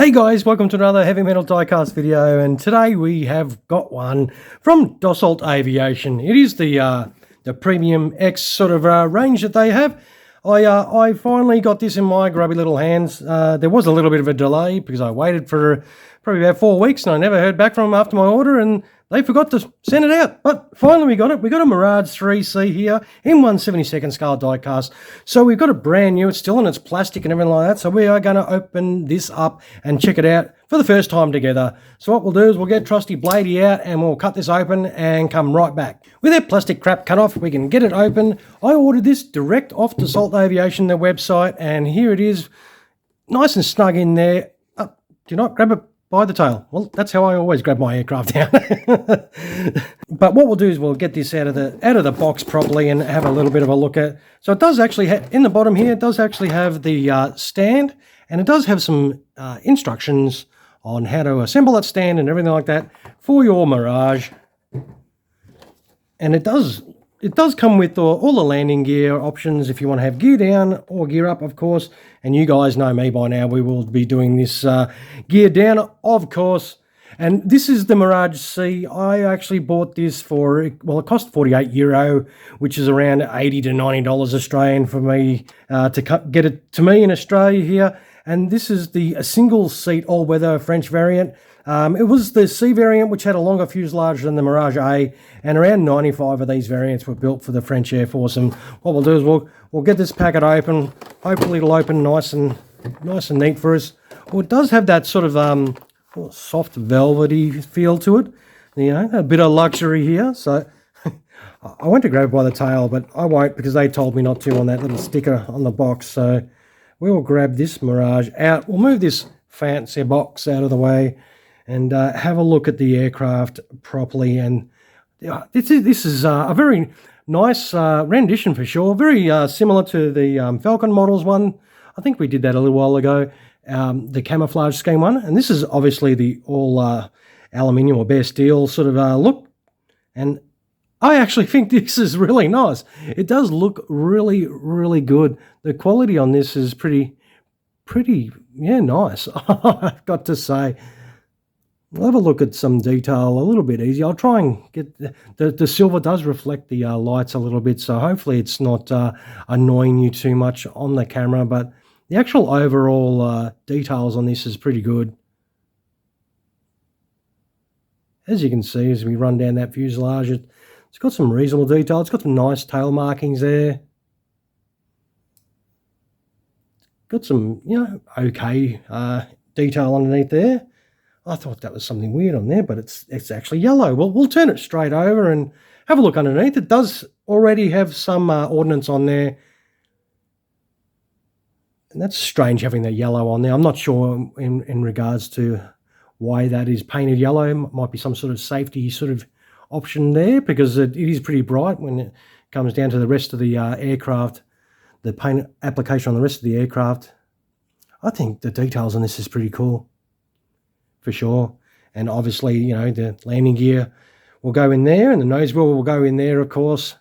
Hey guys, welcome to another heavy metal diecast video, and today we have got one from Dassault Aviation. It is the Premium X sort of range that they have. I finally got this in my grubby little hands. There was a little bit of a delay because I waited for probably about 4 weeks and I never heard back from them after my order, and they forgot to send it out. But finally we got it. We got a Mirage IIIC here in 1/72nd scale diecast. So we've got it brand new. It's still in its plastic and everything like that. So we are going to open this up and check it out for the first time together. So what we'll do is we'll get trusty Bladey out and we'll cut this open and come right back. With that plastic crap cut off, we can get it open. I ordered this direct off Dassault Aviation, their website, and here it is, nice and snug in there. Do you not grab it by the tail? Well, that's how I always grab my aircraft out. But what we'll do is we'll get this out of the box properly and have a little bit of a look at. So it does actually have, in the bottom here, it does actually have the stand, and it does have some instructions on how to assemble that stand and everything like that for your Mirage. And it does come with all the landing gear options if you want to have gear down or gear up, of course. And you guys know me by now, we will be doing this gear down, of course. And this is the Mirage C. I actually bought this for, well, it cost €48, which is around $80 to $90 Australian for me to get it to me in Australia here. And this is the single seat all-weather French variant. It was the C variant, which had a longer fuselage than the Mirage A, and around 95 of these variants were built for the French Air Force. And what we'll do is we'll get this packet open. Hopefully it'll open nice and neat for us. Well, it does have that sort of soft velvety feel to it, you know, a bit of luxury here. So I went to grab it by the tail, but I won't because they told me not to on that little sticker on the box. So we will grab this Mirage out. We'll move this fancy box out of the way and have a look at the aircraft properly. And this is a very nice rendition for sure. Very similar to the Falcon Models one. I think we did that a little while ago, the camouflage scheme one. And this is obviously the all aluminium or bare steel sort of look. And I actually think this is really nice. It does look really, really good. The quality on this is pretty, yeah, nice, I've got to say. We'll have a look at some detail a little bit easy. I'll try and get the silver does reflect the lights a little bit, so hopefully it's not annoying you too much on the camera, but the actual overall details on this is pretty good. As you can see, as we run down that fuselage, it's got some reasonable detail. It's got some nice tail markings there. Got some, you know, okay detail underneath there. I thought that was something weird on there, but it's actually yellow. Well, we'll turn it straight over and have a look underneath. It does already have some ordnance on there. And that's strange having that yellow on there. I'm not sure in regards to why that is painted yellow. It might be some sort of safety sort of option there, because it is pretty bright when it comes down to the rest of the aircraft, the paint application on the rest of the aircraft. I think the details on this is pretty cool, for sure. And obviously, you know, the landing gear will go in there and the nose wheel will go in there, of course.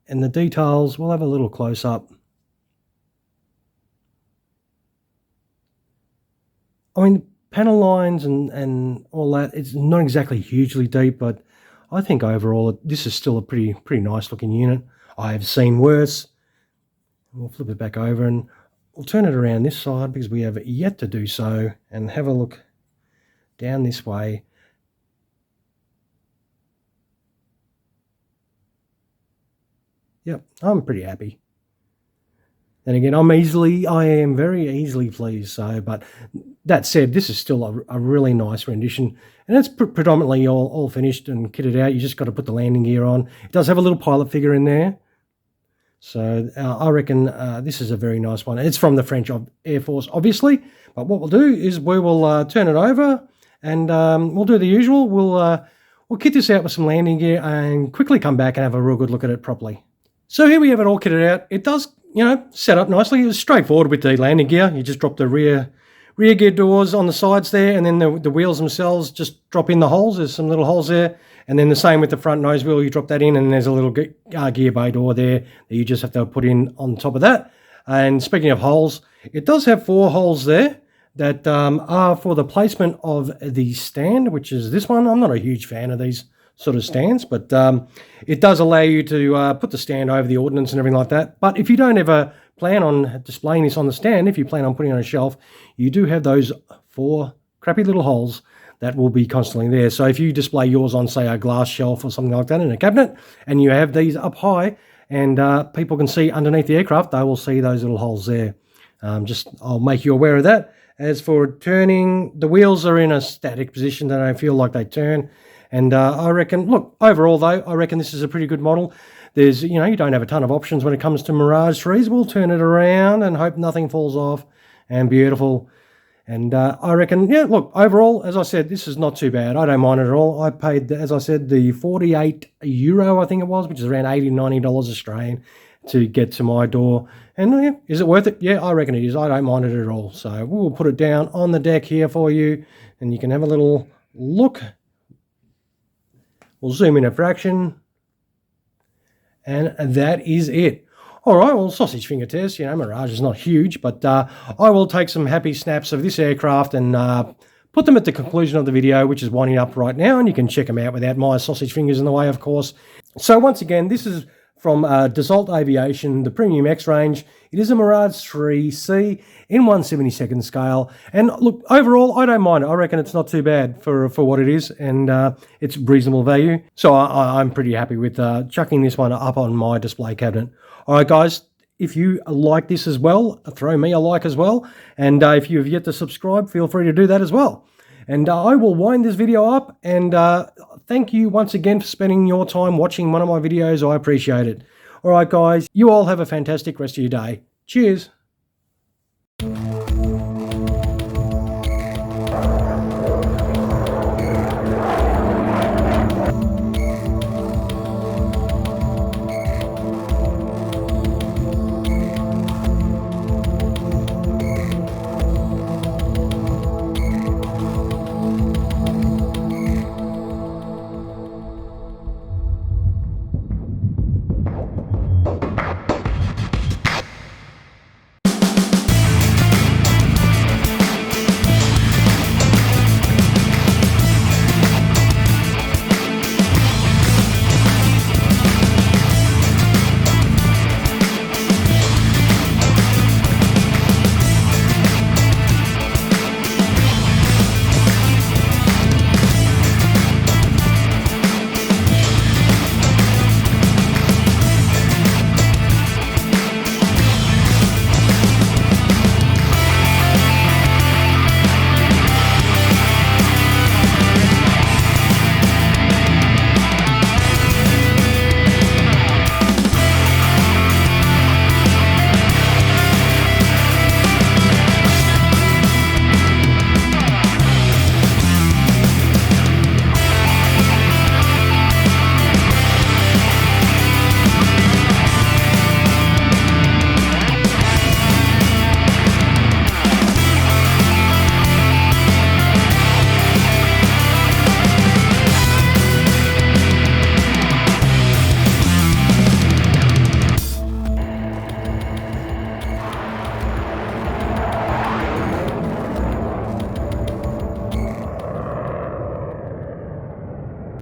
And the details, we'll have a little close up. I mean, panel lines and all that, it's not exactly hugely deep, but I think overall this is still a pretty nice looking unit. I have seen worse. We'll flip it back over and we'll turn it around this side because we have yet to do so, and have a look down this way. Yep, I'm pretty happy. And again, I am very easily pleased. So, but that said, this is still a really nice rendition, and it's predominantly all finished and kitted out. You just got to put the landing gear on. It does have a little pilot figure in there. So I reckon this is a very nice one. It's from the French Air Force, obviously. But what we'll do is we will turn it over and we'll do the usual. We'll kit this out with some landing gear and quickly come back and have a real good look at it properly. So here we have it all kitted out. It does, you know, set up nicely. It's straightforward with the landing gear. You just drop the rear gear doors on the sides there, and then the wheels themselves just drop in the holes. There's some little holes there. And then the same with the front nose wheel. You drop that in, and there's a little gear bay door there that you just have to put in on top of that. And speaking of holes, it does have 4 holes there. that are for the placement of the stand, which is this one. I'm not a huge fan of these sort of stands, but it does allow you to put the stand over the ordnance and everything like that. But if you don't ever plan on displaying this on the stand, if you plan on putting it on a shelf, you do have those 4 crappy little holes that will be constantly there. So if you display yours on, say, a glass shelf or something like that in a cabinet, and you have these up high, and people can see underneath the aircraft, they will see those little holes there. I'll make you aware of that. As for turning, the wheels are in a static position. They don't feel like they turn. And I reckon, look, overall though, I reckon this is a pretty good model. There's, you know, you don't have a ton of options when it comes to Mirage 3s. We'll turn it around and hope nothing falls off. And beautiful. And I reckon, yeah, look, overall, as I said, this is not too bad. I don't mind it at all. I paid, as I said, the €48, I think it was, which is around $80, $90 Australian to get to my door. And yeah, is it worth it? Yeah, I reckon it is. I don't mind it at all. So we'll put it down on the deck here for you, and you can have a little look. We'll zoom in a fraction, and that is it. All right, well, sausage finger test. You know, Mirage is not huge, but I will take some happy snaps of this aircraft and put them at the conclusion of the video, which is winding up right now, and you can check them out without my sausage fingers in the way, of course. So once again, this is from Dassault Aviation, the Premium X range. It is a Mirage IIIC in 1/72nd scale. And look, overall, I don't mind it. I reckon it's not too bad for what it is, and it's reasonable value. So I'm pretty happy with chucking this one up on my display cabinet. All right, guys, if you like this as well, throw me a like as well. And if you have yet to subscribe, feel free to do that as well. And I will wind this video up, and thank you once again for spending your time watching one of my videos. I appreciate it. All right, guys, you all have a fantastic rest of your day. Cheers.